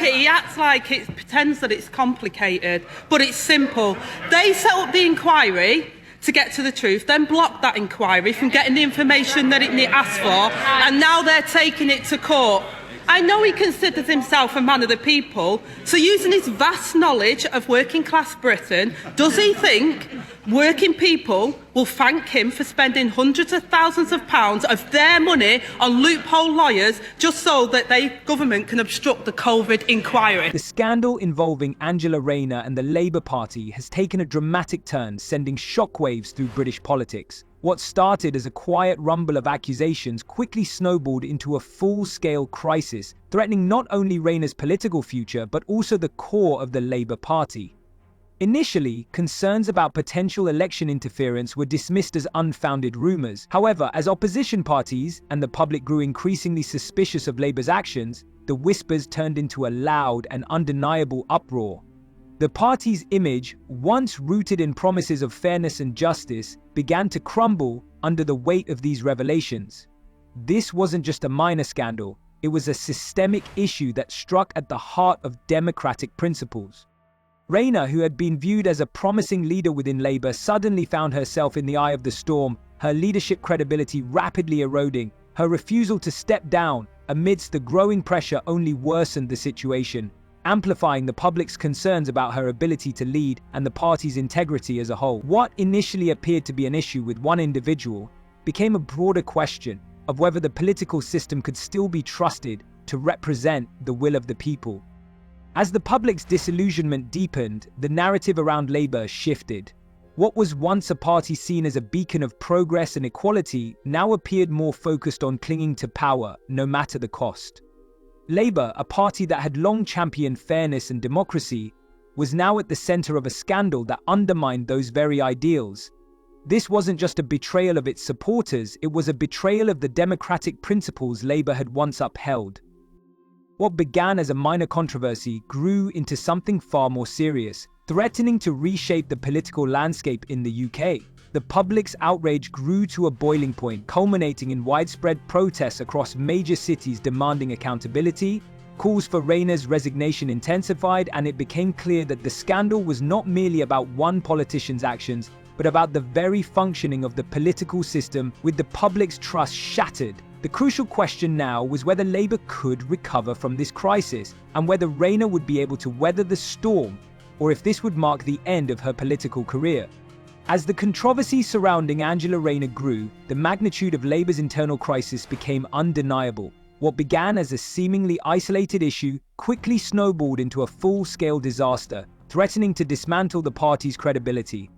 he acts like it pretends that it's complicated, but it's simple. They set up the inquiry to get to the truth, then blocked that inquiry from getting the information that it asked for, and now they're taking it to court. I know he considers himself a man of the people, so using his vast knowledge of working class Britain, does he think working people will thank him for spending hundreds of thousands of pounds of their money on loophole lawyers just so that the government can obstruct the COVID inquiry? The scandal involving Angela Rayner and the Labour Party has taken a dramatic turn, sending shockwaves through British politics. What started as a quiet rumble of accusations quickly snowballed into a full-scale crisis, threatening not only Rayner's political future but also the core of the Labour Party. Initially, concerns about potential election interference were dismissed as unfounded rumours. However, as opposition parties and the public grew increasingly suspicious of Labour's actions, the whispers turned into a loud and undeniable uproar. The party's image, once rooted in promises of fairness and justice, began to crumble under the weight of these revelations. This wasn't just a minor scandal, it was a systemic issue that struck at the heart of democratic principles. Rayner, who had been viewed as a promising leader within Labour, suddenly found herself in the eye of the storm, her leadership credibility rapidly eroding. Her refusal to step down amidst the growing pressure only worsened the situation, amplifying the public's concerns about her ability to lead and the party's integrity as a whole. What initially appeared to be an issue with one individual became a broader question of whether the political system could still be trusted to represent the will of the people. As the public's disillusionment deepened, the narrative around Labour shifted. What was once a party seen as a beacon of progress and equality now appeared more focused on clinging to power, no matter the cost. Labour, a party that had long championed fairness and democracy, was now at the centre of a scandal that undermined those very ideals. This wasn't just a betrayal of its supporters, it was a betrayal of the democratic principles Labour had once upheld. What began as a minor controversy grew into something far more serious, threatening to reshape the political landscape in the UK. The public's outrage grew to a boiling point, culminating in widespread protests across major cities demanding accountability. Calls for Rayner's resignation intensified, and it became clear that the scandal was not merely about one politician's actions, but about the very functioning of the political system, with the public's trust shattered. The crucial question now was whether Labour could recover from this crisis, and whether Rayner would be able to weather the storm, or if this would mark the end of her political career. As the controversy surrounding Angela Rayner grew, the magnitude of Labour's internal crisis became undeniable. What began as a seemingly isolated issue quickly snowballed into a full-scale disaster, threatening to dismantle the party's credibility.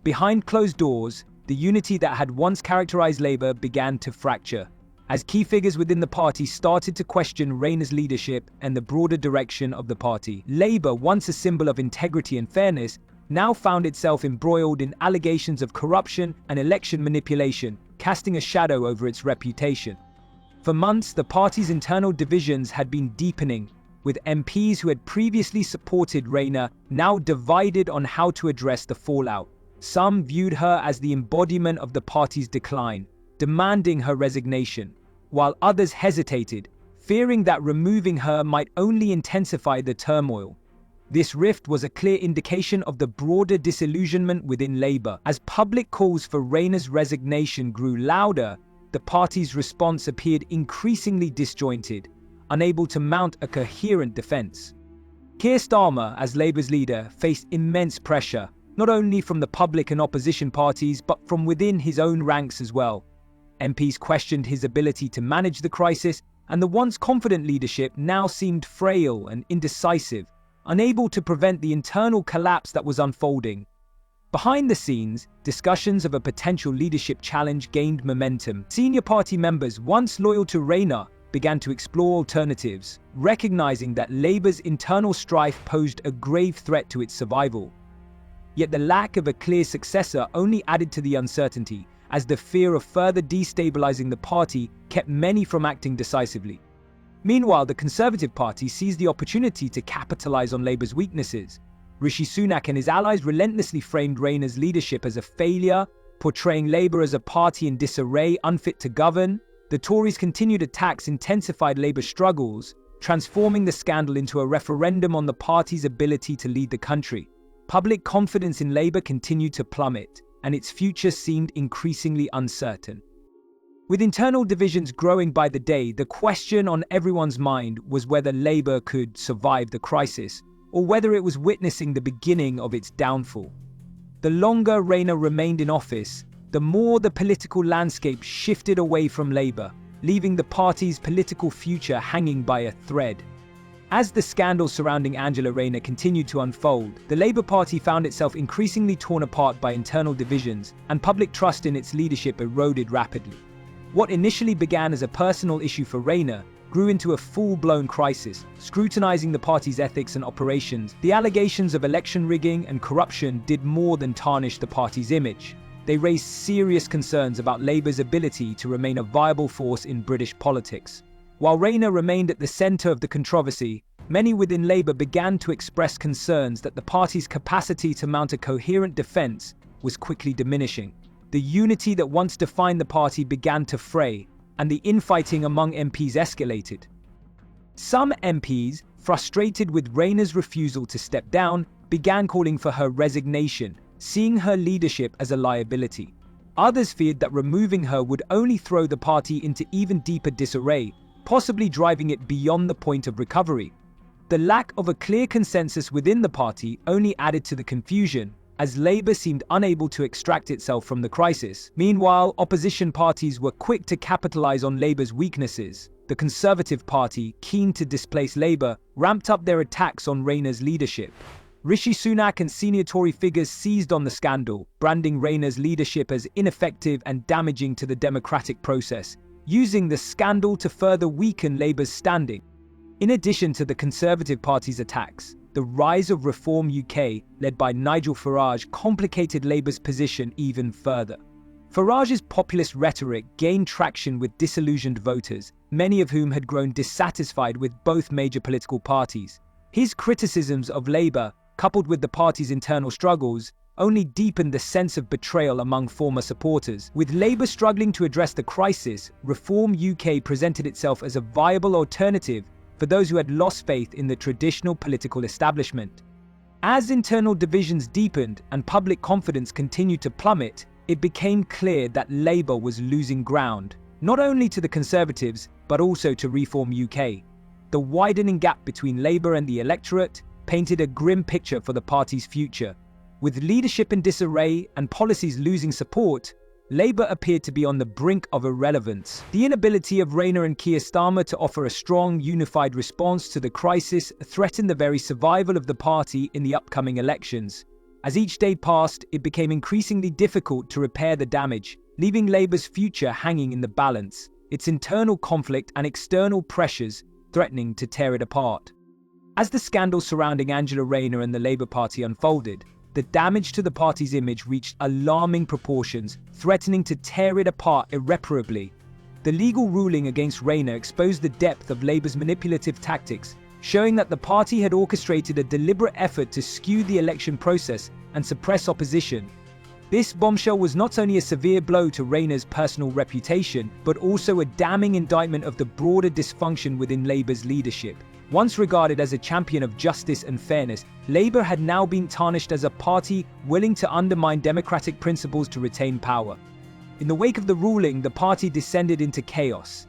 Behind closed doors, the unity that had once characterized Labour began to fracture, as key figures within the party started to question Rayner's leadership and the broader direction of the party. Labour, once a symbol of integrity and fairness, now found itself embroiled in allegations of corruption and election manipulation, casting a shadow over its reputation. For months, the party's internal divisions had been deepening, with MPs who had previously supported Rayner now divided on how to address the fallout. Some viewed her as the embodiment of the party's decline, demanding her resignation, while others hesitated, fearing that removing her might only intensify the turmoil. This rift was a clear indication of the broader disillusionment within Labour. As public calls for Rayner's resignation grew louder, the party's response appeared increasingly disjointed, unable to mount a coherent defence. Keir Starmer, as Labour's leader, faced immense pressure, not only from the public and opposition parties, but from within his own ranks as well. MPs questioned his ability to manage the crisis, and the once confident leadership now seemed frail and indecisive, unable to prevent the internal collapse that was unfolding. Behind the scenes, discussions of a potential leadership challenge gained momentum. Senior party members, once loyal to Rayner, began to explore alternatives, recognizing that Labour's internal strife posed a grave threat to its survival. Yet the lack of a clear successor only added to the uncertainty, as the fear of further destabilizing the party kept many from acting decisively. Meanwhile, the Conservative Party seized the opportunity to capitalize on Labour's weaknesses. Rishi Sunak and his allies relentlessly framed Rayner's leadership as a failure, portraying Labour as a party in disarray, unfit to govern. The Tories' continued attacks intensified Labour's struggles, transforming the scandal into a referendum on the party's ability to lead the country. Public confidence in Labour continued to plummet, and its future seemed increasingly uncertain. With internal divisions growing by the day, the question on everyone's mind was whether Labour could survive the crisis, or whether it was witnessing the beginning of its downfall. The longer Rayner remained in office, the more the political landscape shifted away from Labour, leaving the party's political future hanging by a thread. As the scandal surrounding Angela Rayner continued to unfold, the Labour Party found itself increasingly torn apart by internal divisions, and public trust in its leadership eroded rapidly. What initially began as a personal issue for Rayner grew into a full-blown crisis, scrutinizing the party's ethics and operations. The allegations of election rigging and corruption did more than tarnish the party's image. They raised serious concerns about Labour's ability to remain a viable force in British politics. While Rayner remained at the centre of the controversy, many within Labour began to express concerns that the party's capacity to mount a coherent defence was quickly diminishing. The unity that once defined the party began to fray, and the infighting among MPs escalated. Some MPs, frustrated with Rayner's refusal to step down, began calling for her resignation, seeing her leadership as a liability. Others feared that removing her would only throw the party into even deeper disarray, possibly driving it beyond the point of recovery. The lack of a clear consensus within the party only added to the confusion, as Labour seemed unable to extract itself from the crisis. Meanwhile, opposition parties were quick to capitalise on Labour's weaknesses. The Conservative Party, keen to displace Labour, ramped up their attacks on Rayner's leadership. Rishi Sunak and senior Tory figures seized on the scandal, branding Rayner's leadership as ineffective and damaging to the democratic process, using the scandal to further weaken Labour's standing. In addition to the Conservative Party's attacks, the rise of Reform UK, led by Nigel Farage, complicated Labour's position even further. Farage's populist rhetoric gained traction with disillusioned voters, many of whom had grown dissatisfied with both major political parties. His criticisms of Labour, coupled with the party's internal struggles, only deepened the sense of betrayal among former supporters. With Labour struggling to address the crisis, Reform UK presented itself as a viable alternative for those who had lost faith in the traditional political establishment. As internal divisions deepened and public confidence continued to plummet, it became clear that Labour was losing ground, not only to the Conservatives, but also to Reform UK. The widening gap between Labour and the electorate painted a grim picture for the party's future. With leadership in disarray and policies losing support, Labour appeared to be on the brink of irrelevance. The inability of Rayner and Keir Starmer to offer a strong, unified response to the crisis threatened the very survival of the party in the upcoming elections. As each day passed, it became increasingly difficult to repair the damage, leaving Labour's future hanging in the balance, its internal conflict and external pressures threatening to tear it apart. As the scandal surrounding Angela Rayner and the Labour Party unfolded, the damage to the party's image reached alarming proportions, threatening to tear it apart irreparably. The legal ruling against Rayner exposed the depth of Labour's manipulative tactics, showing that the party had orchestrated a deliberate effort to skew the election process and suppress opposition. This bombshell was not only a severe blow to Rayner's personal reputation, but also a damning indictment of the broader dysfunction within Labour's leadership. Once regarded as a champion of justice and fairness, Labour had now been tarnished as a party willing to undermine democratic principles to retain power. In the wake of the ruling, the party descended into chaos.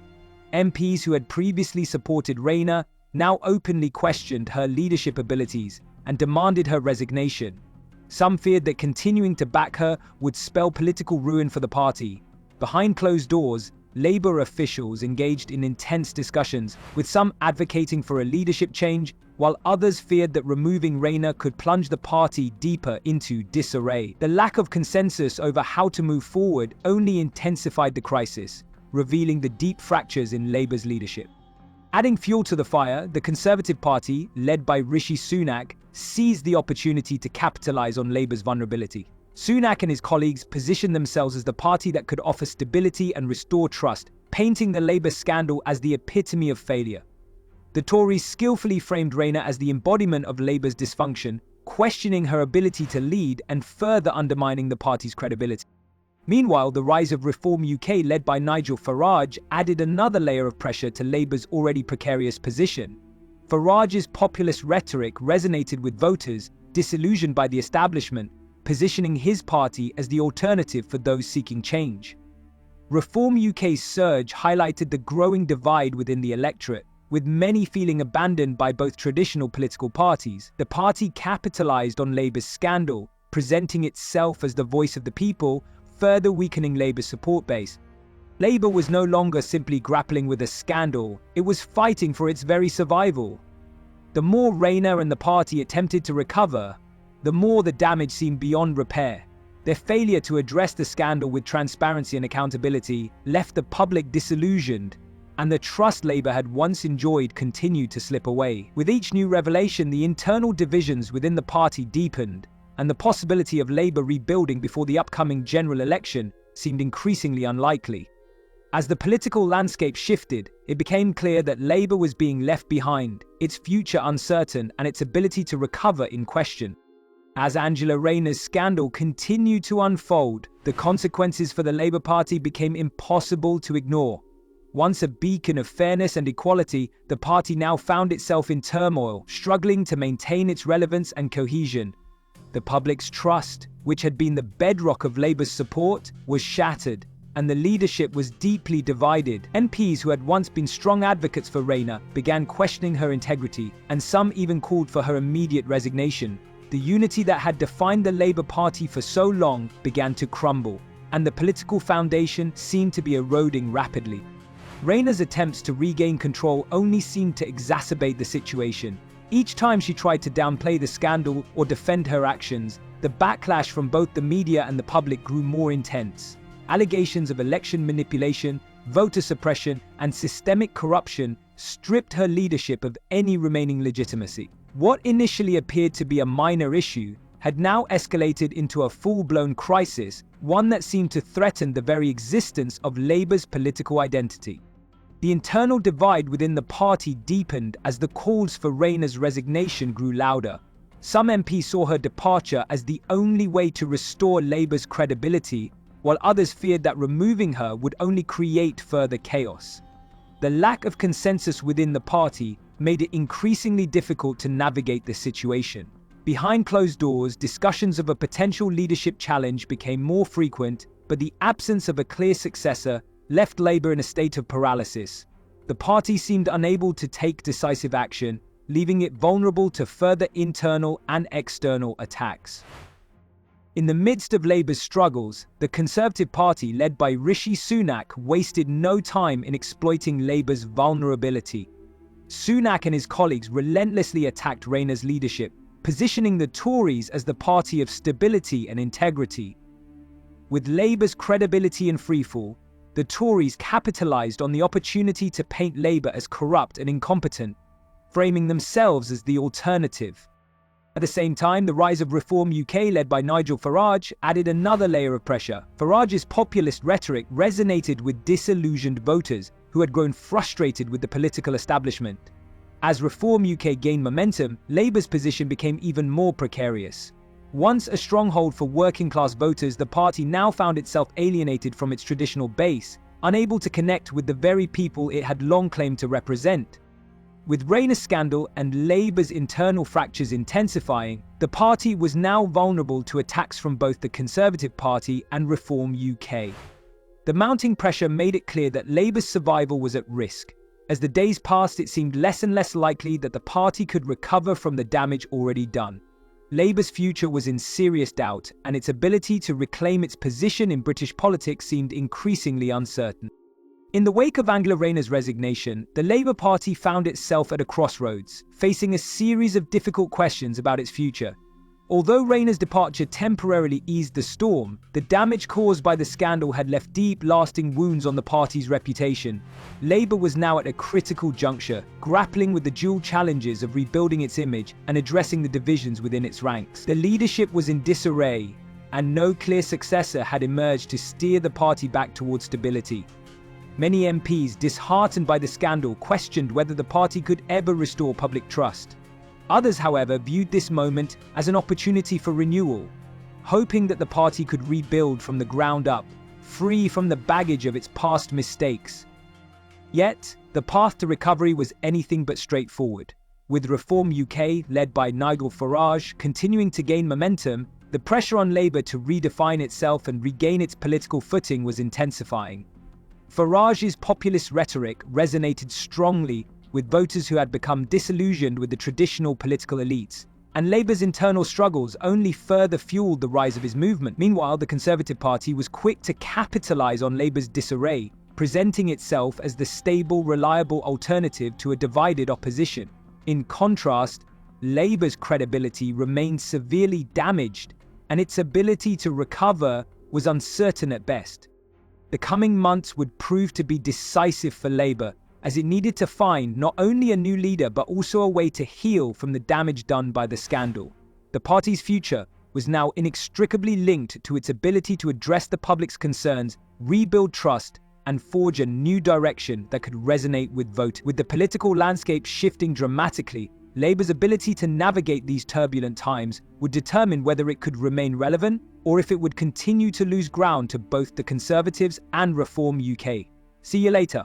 MPs who had previously supported Rayner now openly questioned her leadership abilities and demanded her resignation. Some feared that continuing to back her would spell political ruin for the party. Behind closed doors, Labour officials engaged in intense discussions, with some advocating for a leadership change, while others feared that removing Rayner could plunge the party deeper into disarray. The lack of consensus over how to move forward only intensified the crisis, revealing the deep fractures in Labour's leadership. Adding fuel to the fire, the Conservative Party, led by Rishi Sunak, seized the opportunity to capitalise on Labour's vulnerability. Sunak and his colleagues positioned themselves as the party that could offer stability and restore trust, painting the Labour scandal as the epitome of failure. The Tories skillfully framed Rayner as the embodiment of Labour's dysfunction, questioning her ability to lead and further undermining the party's credibility. Meanwhile, the rise of Reform UK, led by Nigel Farage, added another layer of pressure to Labour's already precarious position. Farage's populist rhetoric resonated with voters, disillusioned by the establishment, positioning his party as the alternative for those seeking change. Reform UK's surge highlighted the growing divide within the electorate, with many feeling abandoned by both traditional political parties. The party capitalised on Labour's scandal, presenting itself as the voice of the people, further weakening Labour's support base. Labour was no longer simply grappling with a scandal, it was fighting for its very survival. The more Rayner and the party attempted to recover, the more the damage seemed beyond repair. Their failure to address the scandal with transparency and accountability left the public disillusioned, and the trust Labour had once enjoyed continued to slip away. With each new revelation, the internal divisions within the party deepened, and the possibility of Labour rebuilding before the upcoming general election seemed increasingly unlikely. As the political landscape shifted, it became clear that Labour was being left behind, its future uncertain and its ability to recover in question. As Angela Rayner's scandal continued to unfold, the consequences for the Labour Party became impossible to ignore. Once a beacon of fairness and equality, the party now found itself in turmoil, struggling to maintain its relevance and cohesion. The public's trust, which had been the bedrock of Labour's support, was shattered, and the leadership was deeply divided. MPs who had once been strong advocates for Rayner began questioning her integrity, and some even called for her immediate resignation. The unity that had defined the Labour Party for so long began to crumble, and the political foundation seemed to be eroding rapidly. Rayner's attempts to regain control only seemed to exacerbate the situation. Each time she tried to downplay the scandal or defend her actions, the backlash from both the media and the public grew more intense. Allegations of election manipulation, voter suppression, and systemic corruption stripped her leadership of any remaining legitimacy. What initially appeared to be a minor issue had now escalated into a full-blown crisis, one that seemed to threaten the very existence of Labour's political identity. The internal divide within the party deepened as the calls for Rayner's resignation grew louder. Some MPs saw her departure as the only way to restore Labour's credibility, while others feared that removing her would only create further chaos. The lack of consensus within the party made it increasingly difficult to navigate the situation. Behind closed doors, discussions of a potential leadership challenge became more frequent, but the absence of a clear successor left Labour in a state of paralysis. The party seemed unable to take decisive action, leaving it vulnerable to further internal and external attacks. In the midst of Labour's struggles, the Conservative Party, led by Rishi Sunak, wasted no time in exploiting Labour's vulnerability. Sunak and his colleagues relentlessly attacked Rayner's leadership, positioning the Tories as the party of stability and integrity. With Labour's credibility in freefall, the Tories capitalised on the opportunity to paint Labour as corrupt and incompetent, framing themselves as the alternative. At the same time, the rise of Reform UK, led by Nigel Farage, added another layer of pressure. Farage's populist rhetoric resonated with disillusioned voters who had grown frustrated with the political establishment. As Reform UK gained momentum, Labour's position became even more precarious. Once a stronghold for working-class voters, the party now found itself alienated from its traditional base, unable to connect with the very people it had long claimed to represent. With Rayner's scandal and Labour's internal fractures intensifying, the party was now vulnerable to attacks from both the Conservative Party and Reform UK. The mounting pressure made it clear that Labour's survival was at risk. As the days passed, it seemed less and less likely that the party could recover from the damage already done. Labour's future was in serious doubt, and its ability to reclaim its position in British politics seemed increasingly uncertain. In the wake of Angela Rayner's resignation, the Labour Party found itself at a crossroads, facing a series of difficult questions about its future. Although Rayner's departure temporarily eased the storm, the damage caused by the scandal had left deep, lasting wounds on the party's reputation. Labour was now at a critical juncture, grappling with the dual challenges of rebuilding its image and addressing the divisions within its ranks. The leadership was in disarray, and no clear successor had emerged to steer the party back towards stability. Many MPs, disheartened by the scandal, questioned whether the party could ever restore public trust. Others, however, viewed this moment as an opportunity for renewal. hoping that the party could rebuild from the ground up, free from the baggage of its past mistakes. Yet, the path to recovery was anything but straightforward. With Reform UK, led by Nigel Farage, continuing to gain momentum, the pressure on Labour to redefine itself and regain its political footing was intensifying. Farage's populist rhetoric resonated strongly with voters who had become disillusioned with the traditional political elites, and Labour's internal struggles only further fueled the rise of his movement. Meanwhile, the Conservative Party was quick to capitalise on Labour's disarray, presenting itself as the stable, reliable alternative to a divided opposition. In contrast, Labour's credibility remained severely damaged, and its ability to recover was uncertain at best. The coming months would prove to be decisive for Labour, as it needed to find not only a new leader but also a way to heal from the damage done by the scandal. The party's future was now inextricably linked to its ability to address the public's concerns, rebuild trust, and forge a new direction that could resonate with voters. With the political landscape shifting dramatically, Labour's ability to navigate these turbulent times would determine whether it could remain relevant or if it would continue to lose ground to both the Conservatives and Reform UK. See you later.